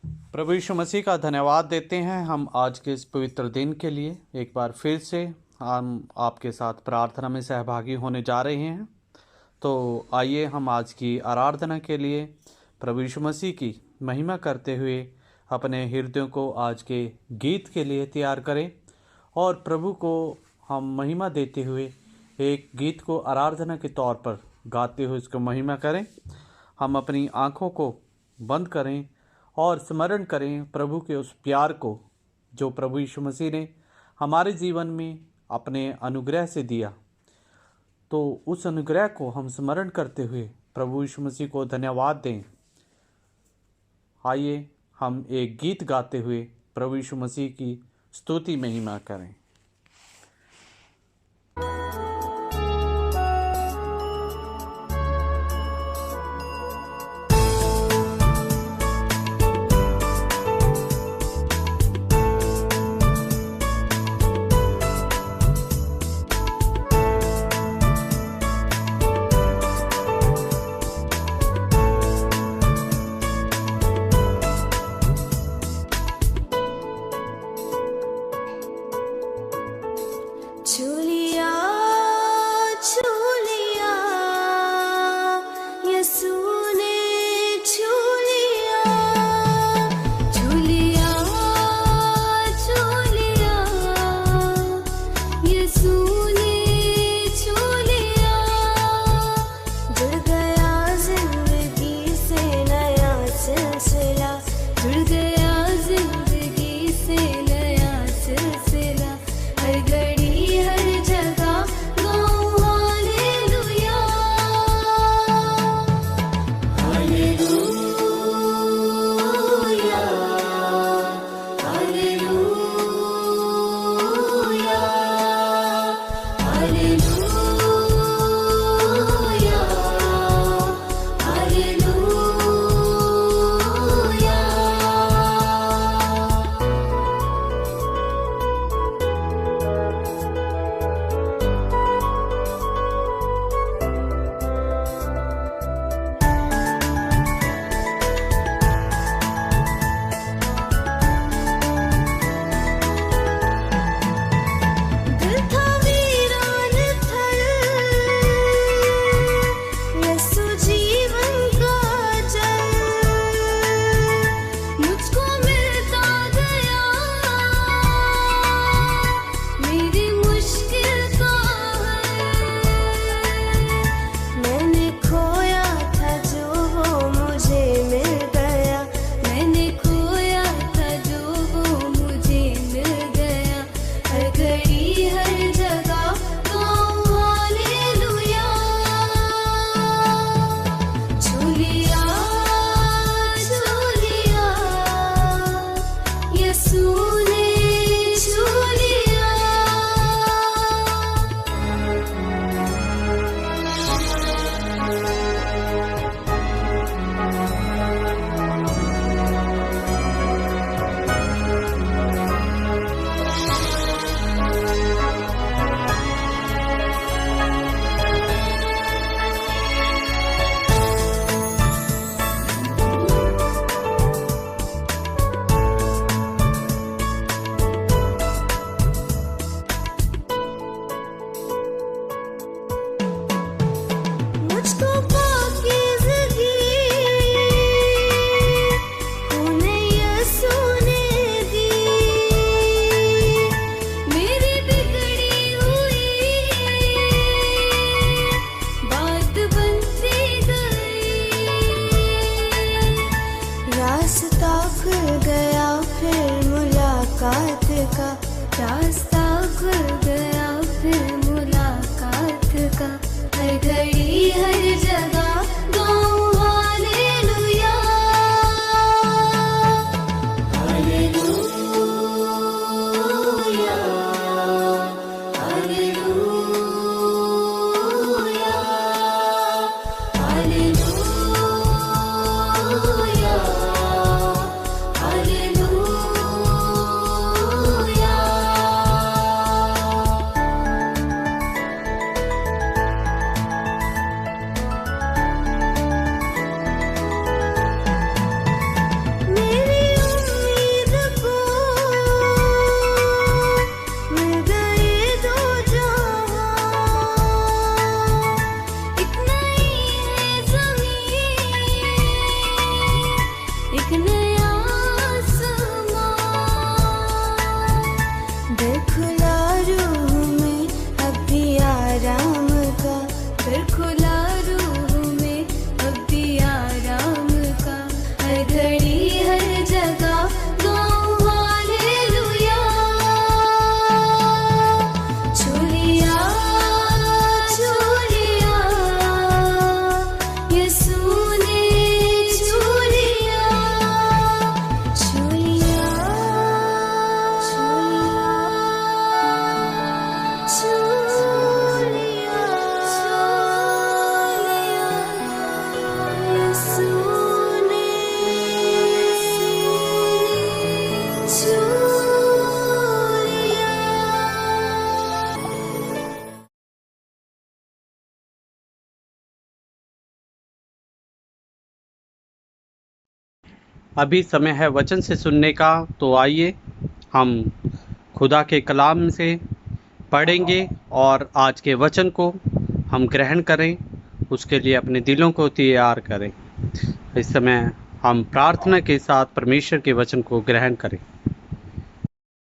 प्रभु यीशु मसीह का धन्यवाद देते हैं हम आज के इस पवित्र दिन के लिए। एक बार फिर से हम आपके साथ प्रार्थना में सहभागी होने जा रहे हैं। तो आइए हम आज की आराधना के लिए प्रभु यीशु मसीह की महिमा करते हुए अपने हृदयों को आज के गीत के लिए तैयार करें और प्रभु को हम महिमा देते हुए एक गीत को आराधना के तौर पर गाते हुए उसको महिमा करें। हम अपनी आँखों को बंद करें और स्मरण करें प्रभु के उस प्यार को जो प्रभु यीशु मसीह ने हमारे जीवन में अपने अनुग्रह से दिया। तो उस अनुग्रह को हम स्मरण करते हुए प्रभु यीशु मसीह को धन्यवाद दें। आइए हम एक गीत गाते हुए प्रभु यीशु मसीह की स्तुति महिमा करें। अभी समय है वचन से सुनने का। तो आइए हम खुदा के कलाम से पढ़ेंगे और आज के वचन को हम ग्रहण करें, उसके लिए अपने दिलों को तैयार करें। इस समय हम प्रार्थना के साथ परमेश्वर के वचन को ग्रहण करें।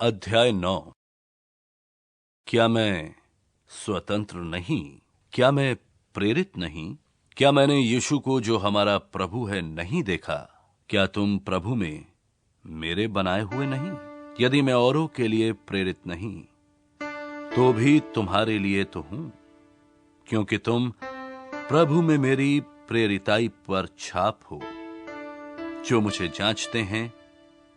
अध्याय 9। क्या मैं स्वतंत्र नहीं? क्या मैं प्रेरित नहीं? क्या मैंने यीशु को जो हमारा प्रभु है नहीं देखा? क्या तुम प्रभु में मेरे बनाए हुए नहीं? यदि मैं औरों के लिए प्रेरित नहीं तो भी तुम्हारे लिए तो हूं, क्योंकि तुम प्रभु में मेरी प्रेरिताई पर छाप हो। जो मुझे जांचते हैं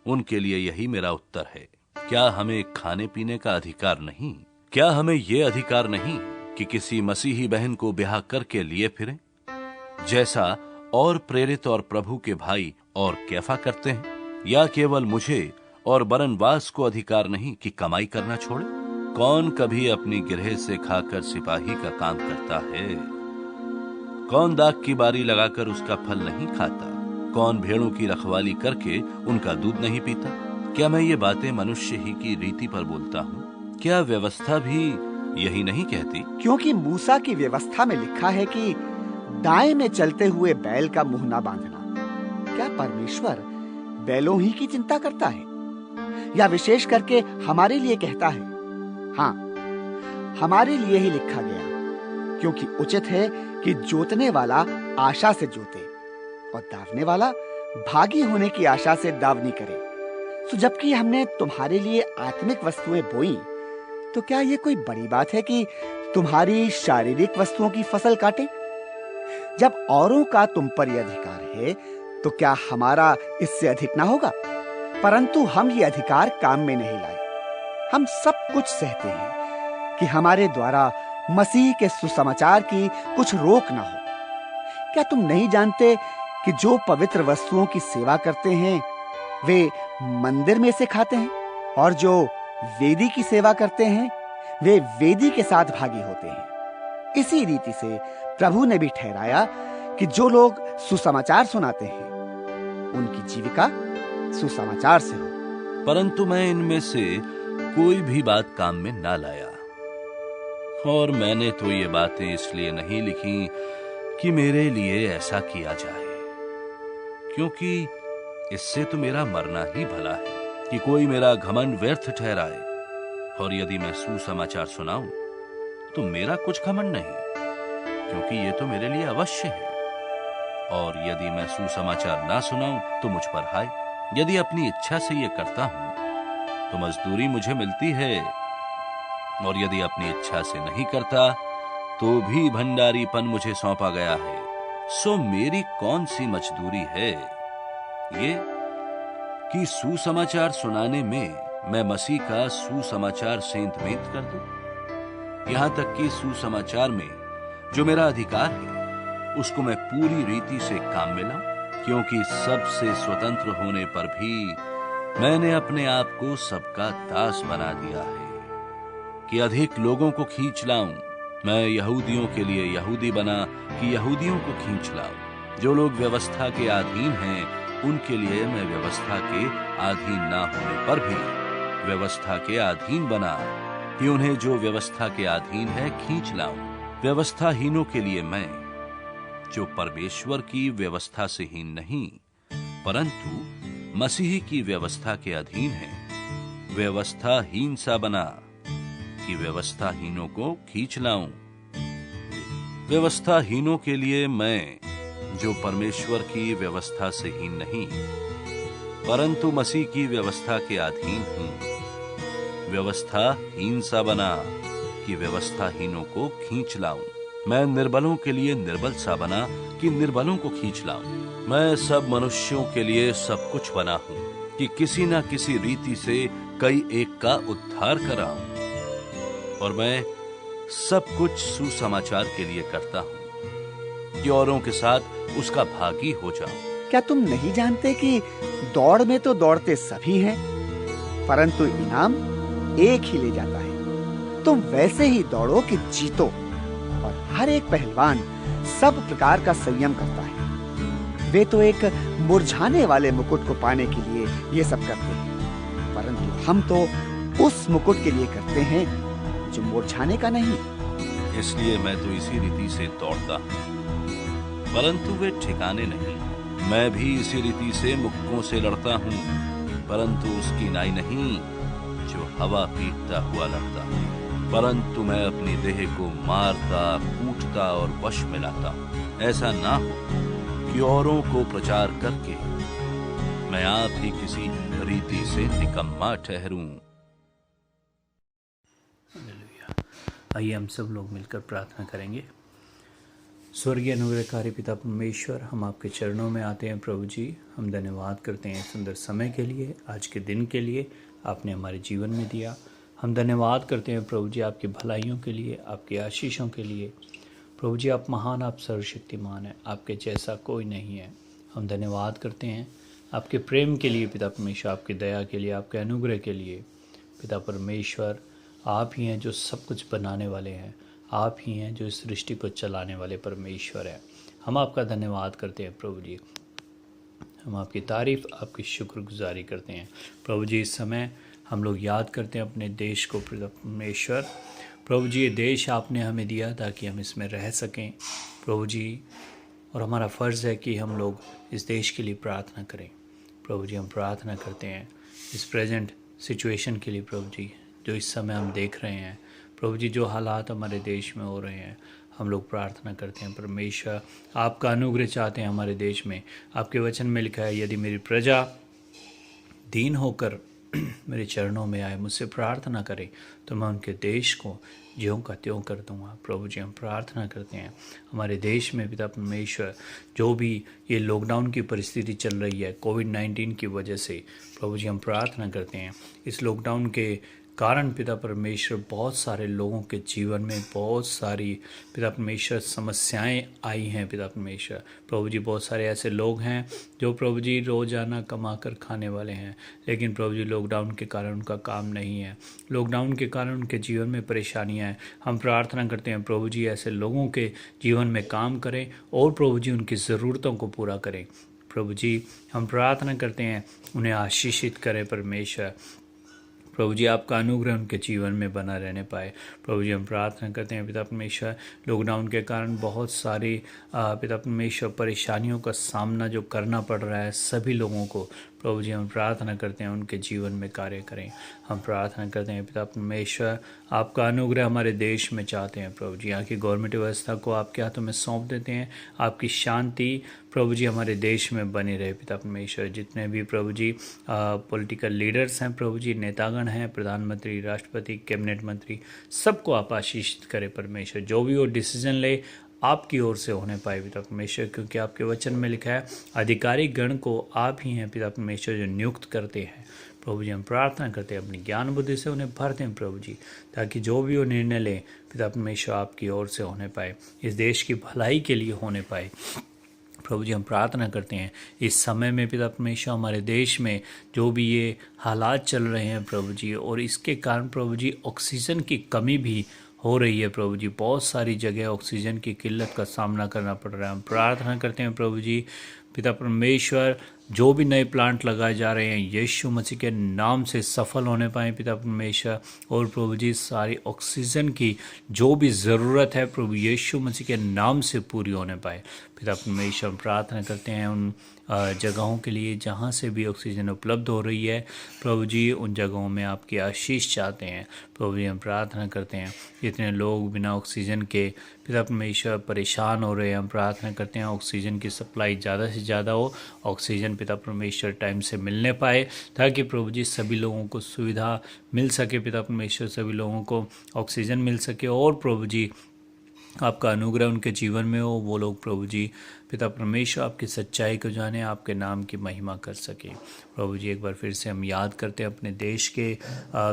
उनके लिए यही मेरा उत्तर है। क्या हमें खाने पीने का अधिकार नहीं? क्या हमें यह अधिकार नहीं कि किसी मसीही बहन को ब्याह करके लिए फिरें, जैसा और प्रेरित और प्रभु के भाई और कैफा करते हैं? या केवल मुझे और बरनबास को अधिकार नहीं कि कमाई करना छोड़े? कौन कभी अपनी गिरह से खाकर सिपाही का काम करता है? कौन दाख की बारी लगाकर उसका फल नहीं खाता? कौन भेड़ों की रखवाली करके उनका दूध नहीं पीता? क्या मैं ये बातें मनुष्य ही की रीति पर बोलता हूँ? क्या व्यवस्था भी यही नहीं कहती? क्योंकि मूसा की व्यवस्था में लिखा है कि दाएं में चलते हुए बैल का मुंह ना बांधना। क्या परमेश्वर बैलों ही की चिंता करता है, या विशेष करके हमारे लिए कहता है? हाँ, हमारे लिए ही लिखा गया, क्योंकि उचित है कि जोतने वाला आशा से जोते और दावने वाला भागी होने की आशा से दावनी करे। तो जबकि हमने तुम्हारे लिए आत्मिक वस्तुएं बोई, तो क्या ये कोई बड़ी बात है कि तुम्हारी शारीरिक वस्तुओं की फसल काटे? जब औरों का तुम पर यह अधिकार है, तो क्या हमारा इससे अधिक ना होगा? परंतु हम ये अधिकार काम में नहीं लाए। हम सब कुछ सहते हैं कि हमारे द्वारा मसीह के सुसमाचार की कुछ रोक ना हो। क्या तुम नहीं जानते कि जो पवित्र वस्तुओं की सेवा करते हैं वे मंदिर में से खाते हैं, और जो वेदी की सेवा करते हैं वे वेदी के साथ भागी होते हैं? इसी रीति से प्रभु ने भी ठहराया कि जो लोग सुसमाचार सुनाते हैं उनकी जीविका सुसमाचार से हो। परंतु मैं इनमें से कोई भी बात काम में ना लाया, और मैंने तो ये बातें इसलिए नहीं लिखी कि मेरे लिए ऐसा किया जाए, क्योंकि इससे तो मेरा मरना ही भला है कि कोई मेरा घमंड व्यर्थ ठहराए। और यदि मैं सुसमाचार सुनाऊं तो मेरा कुछ घमंड नहीं, क्योंकि ये तो मेरे लिए अवश्य है। और यदि मैं सुसमाचार ना सुनाऊं तो मुझ पर हाय। यदि अपनी इच्छा से ये करता हूं तो मजदूरी मुझे मिलती है, और यदि अपनी इच्छा से नहीं करता तो भी भंडारीपन मुझे सौंपा गया है। सो मेरी कौन सी मजदूरी है? ये कि सुसमाचार सुनाने में मैं मसीह का सुसमाचार सेंधमेंत कर दूं। यहां तक कि सुसमाचार में जो मेरा अधिकार है उसको मैं पूरी रीति से काम में लाऊं, क्योंकि सबसे स्वतंत्र होने पर भी मैंने अपने आप को सबका दास बना दिया है कि अधिक लोगों को खींच लाऊं। मैं यहूदियों के लिए यहूदी बना कि यहूदियों को खींच लाऊं। जो लोग व्यवस्था के अधीन हैं उनके लिए मैं व्यवस्था के अधीन ना होने पर भी व्यवस्था के अधीन बना कि उन्हें जो व्यवस्था के अधीन है खींच लाऊं। व्यवस्थाहीनों के लिए मैं, जो परमेश्वर की व्यवस्था से हीन नहीं परंतु मसीह की व्यवस्था के अधीन है, व्यवस्थाहीन सा बना कि व्यवस्थाहीनों को खींच लाऊं। व्यवस्थाहीनों के लिए मैं, जो परमेश्वर की व्यवस्था से हीन नहीं परंतु मसीह की व्यवस्था के अधीन हूं, व्यवस्थाहीन सा बना कि व्यवस्थाहीनों को खींच लाऊं। मैं निर्बलों के लिए निर्बल सा बना कि निर्बलों को खींच लाऊं। मैं सब मनुष्यों के लिए सब कुछ बना हूं कि किसी न किसी रीति से कई एक का उद्धार कराऊं। और मैं सब कुछ सुसमाचार के लिए करता हूं कि औरों के साथ उसका भागी हो जाऊं। क्या तुम नहीं जानते कि दौड़ में तो दौड़ते सभी हैं, परंतु इनाम एक ही ले जाता है। तुम वैसे ही दौड़ो कि जीतो। और हर एक पहलवान सब प्रकार का संयम करता है। वे तो एक मुरझाने वाले मुकुट को पाने के लिए ये सब करते हैं, परंतु हम तो उस मुकुट के लिए करते हैं जो मुरझाने का नहीं। इसलिए मैं तो इसी रीति से दौड़ता हूँ, परंतु वे ठिकाने नहीं। मैं भी इसी रीति से मुक्कों से लड़ता हूँ, परंतु उसकी नाई नहीं जो हवा पीटता हुआ लड़ता है। परंतु मैं अपनी देह को मारता, कूटता और वश में लाता हूँ। ऐसा ना हो कि औरों को प्रचार करके मैं आप ही किसी रीति से निकम्मा ठहरूं। आइए हम सब लोग मिलकर प्रार्थना करेंगे। स्वर्गीय अनुग्रहकारी पिता परमेश्वर, हम आपके चरणों में आते हैं प्रभु जी। हम धन्यवाद करते हैं सुंदर समय के लिए, आज के दिन के लिए आपने हमारे जीवन में दिया। हम धन्यवाद करते हैं प्रभु जी आपकी भलाइयों के लिए, आपकी आशीषों के लिए। प्रभु जी आप महान, आप सर्वशक्तिमान हैं, आपके जैसा कोई नहीं है। हम धन्यवाद करते हैं आपके प्रेम के लिए पिता परमेश्वर, आपकी दया के लिए, आपके अनुग्रह के लिए। पिता परमेश्वर आप ही हैं जो सब कुछ बनाने वाले हैं, आप ही हैं जो इस सृष्टि को चलाने वाले परमेश्वर हैं। हम आपका धन्यवाद करते हैं प्रभु जी, हम आपकी तारीफ़, आपकी शुक्रगुजारी करते हैं प्रभु जी। इस समय हम लोग याद करते हैं अपने देश को परमेश्वर। प्रभु जी ये देश आपने हमें दिया ताकि हम इसमें रह सकें प्रभु जी, और हमारा फ़र्ज़ है कि हम लोग इस देश के लिए प्रार्थना करें प्रभु जी। हम प्रार्थना करते हैं इस प्रेजेंट सिचुएशन के लिए प्रभु जी, जो इस समय हम देख रहे हैं प्रभु जी, जो हालात हमारे देश में हो रहे हैं। हम लोग प्रार्थना करते हैं परमेश्वर, आपका अनुग्रह चाहते हैं हमारे देश में। आपके वचन में लिखा है, यदि मेरी प्रजा दीन होकर मेरे चरणों में आए, मुझसे प्रार्थना करें, तो मैं उनके देश को ज्यों का त्यों कर दूंगा प्रभु जी। हम प्रार्थना करते हैं हमारे देश में पिता परमेश्वर, जो भी ये लॉकडाउन की परिस्थिति चल रही है कोविड-19 की वजह से प्रभु जी, हम प्रार्थना करते हैं इस लॉकडाउन के कारण पिता परमेश्वर बहुत सारे लोगों के जीवन में बहुत सारी पिता परमेश्वर समस्याएं आई हैं पिता परमेश्वर। प्रभु जी बहुत सारे ऐसे लोग हैं जो प्रभु जी रोज़ाना कमा कर खाने वाले हैं, लेकिन प्रभु जी लॉकडाउन के कारण उनका काम नहीं है, लॉकडाउन के कारण उनके जीवन में परेशानियां हैं। हम प्रार्थना करते हैं प्रभु जी ऐसे लोगों के जीवन में काम करें और प्रभु जी उनकी ज़रूरतों को पूरा करें प्रभु जी। हम प्रार्थना करते हैं उन्हें आशीषित करें परमेश्वर। प्रभु जी आपका अनुग्रह उनके जीवन में बना रहने पाए प्रभु जी। हम प्रार्थना करते हैं पिता परमेश्वर, लॉकडाउन के कारण बहुत सारी पिता परमेश्वर परेशानियों का सामना जो करना पड़ रहा है सभी लोगों को प्रभु जी, हम प्रार्थना करते हैं उनके जीवन में कार्य करें। हम प्रार्थना करते हैं पिता परमेश्वर, आपका अनुग्रह हमारे देश में चाहते हैं प्रभु जी। यहाँ की गवर्नमेंट व्यवस्था को आपके हाथों में सौंप देते हैं। आपकी शांति प्रभु जी हमारे देश में बनी रहे पिता परमेश्वर। जितने भी प्रभु जी पॉलिटिकल लीडर्स हैं प्रभु जी, नेतागण हैं, प्रधानमंत्री, राष्ट्रपति, कैबिनेट मंत्री, सबको आप आशीषित करें परमेश्वर। जो भी वो डिसीजन ले आपकी ओर से होने पाए पिता परमेश्वर, क्योंकि आपके वचन में लिखा है अधिकारी गण को आप ही हैं पिता परमेश्वर जो नियुक्त करते हैं प्रभु जी। हम प्रार्थना करते हैं अपनी ज्ञान बुद्धि से उन्हें भर दें प्रभु जी, ताकि जो भी वो निर्णय लें पिता परमेश्वर आपकी ओर से होने पाए, इस देश की भलाई के लिए होने पाए प्रभु जी। हम प्रार्थना करते हैं इस समय में पिता परमेश्वर हमारे देश में जो भी ये हालात चल रहे हैं प्रभु जी, और इसके कारण प्रभु जी ऑक्सीजन की कमी भी हो रही है प्रभु जी। बहुत सारी जगह ऑक्सीजन की किल्लत का सामना करना पड़ रहा है। हम प्रार्थना करते हैं प्रभु जी पिता परमेश्वर, जो भी नए प्लांट लगाए जा रहे हैं यीशु मसीह के नाम से सफल होने पाए पिता परमेश्वर। और प्रभु जी सारी ऑक्सीजन की जो भी ज़रूरत है प्रभु यीशु मसीह के नाम से पूरी होने पाए पिता परमेश्वर। हम प्रार्थना करते हैं उन जगहों के लिए जहाँ से भी ऑक्सीजन उपलब्ध हो रही है प्रभु जी, उन जगहों में आपकी आशीष चाहते हैं प्रभु जी। हम प्रार्थना करते हैं इतने लोग बिना ऑक्सीजन के पिता परमेश्वर परेशान हो रहे हैं। हम प्रार्थना करते हैं ऑक्सीजन की सप्लाई ज़्यादा से ज़्यादा हो, ऑक्सीजन पिता परमेश्वर टाइम से मिलने पाए, ताकि प्रभु जी सभी लोगों को सुविधा मिल सके पिता परमेश्वर, सभी लोगों को ऑक्सीजन मिल सके, और प्रभु जी आपका अनुग्रह उनके जीवन में हो। वो लोग प्रभु जी पिता परमेश्वर आपकी सच्चाई को जाने, आपके नाम की महिमा कर सके प्रभु जी। एक बार फिर से हम याद करते हैं अपने देश के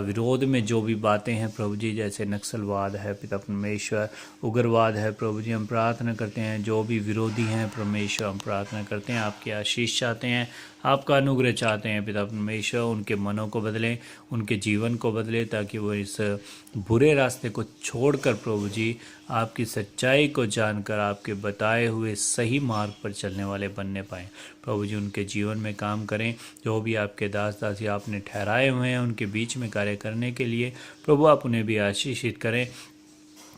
विरोध में जो भी बातें हैं प्रभु जी, जैसे नक्सलवाद है पिता परमेश्वर, उग्रवाद है प्रभु जी। हम प्रार्थना करते हैं जो भी विरोधी हैं परमेश्वर, हम प्रार्थना करते हैं आपकी आशीष चाहते हैं, आपका अनुग्रह चाहते हैं पिता परमेश्वर। उनके मनों को बदलें, उनके जीवन को बदलें, ताकि वो इस बुरे रास्ते को छोड़कर प्रभु जी आपकी सच्चाई को जानकर आपके बताए हुए सही मार्ग पर चलने वाले बनने पाएँ। प्रभु जी उनके जीवन में काम करें, जो भी आपके दास दासी आपने ठहराए हुए हैं उनके बीच में कार्य करने के लिए प्रभु आप उन्हें भी आशीषित करें।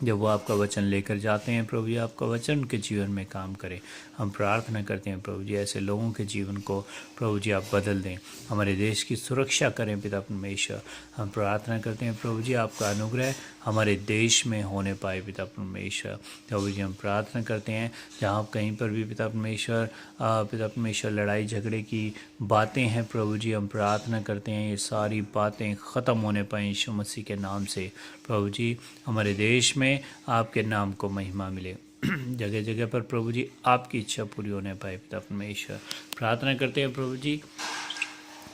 जब वो आपका वचन लेकर जाते हैं प्रभु जी आपका वचन उनके जीवन में काम करे। हम प्रार्थना करते हैं प्रभु जी ऐसे लोगों के जीवन को प्रभु जी आप बदल दें, हमारे देश की सुरक्षा करें पिता परमेश्वर। हम प्रार्थना करते हैं प्रभु जी आपका अनुग्रह हमारे देश में होने पाए पिता परमेश्वर। प्रभु जी हम प्रार्थना करते हैं जहाँ कहीं पर भी पिता परमेश्वर लड़ाई झगड़े की बातें हैं प्रभु जी हम प्रार्थना करते हैं ये सारी बातें ख़त्म होने पाएँ यीशु मसीह के नाम से। प्रभु जी हमारे देश में आपके नाम को महिमा मिले, जगह जगह पर प्रभु जी आपकी इच्छा पूरी होने पाए पिता परमेश्वर। प्रार्थना करते हैं प्रभु जी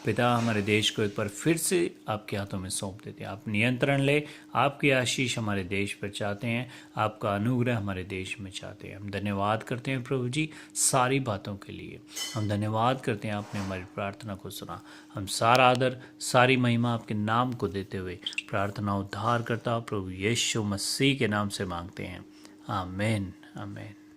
पिता हमारे देश को एक बार फिर से आपके हाथों में सौंप देते हैं। आप नियंत्रण ले, आपकी आशीष हमारे देश पर चाहते हैं, आपका अनुग्रह हमारे देश में चाहते हैं। हम धन्यवाद करते हैं प्रभु जी सारी बातों के लिए। हम धन्यवाद करते हैं आपने हमारी प्रार्थना को सुना। हम सारा आदर सारी महिमा आपके नाम को देते हुए प्रार्थना उद्धार करता प्रभु यीशु मसीह के नाम से मांगते हैं, आमीन आमीन।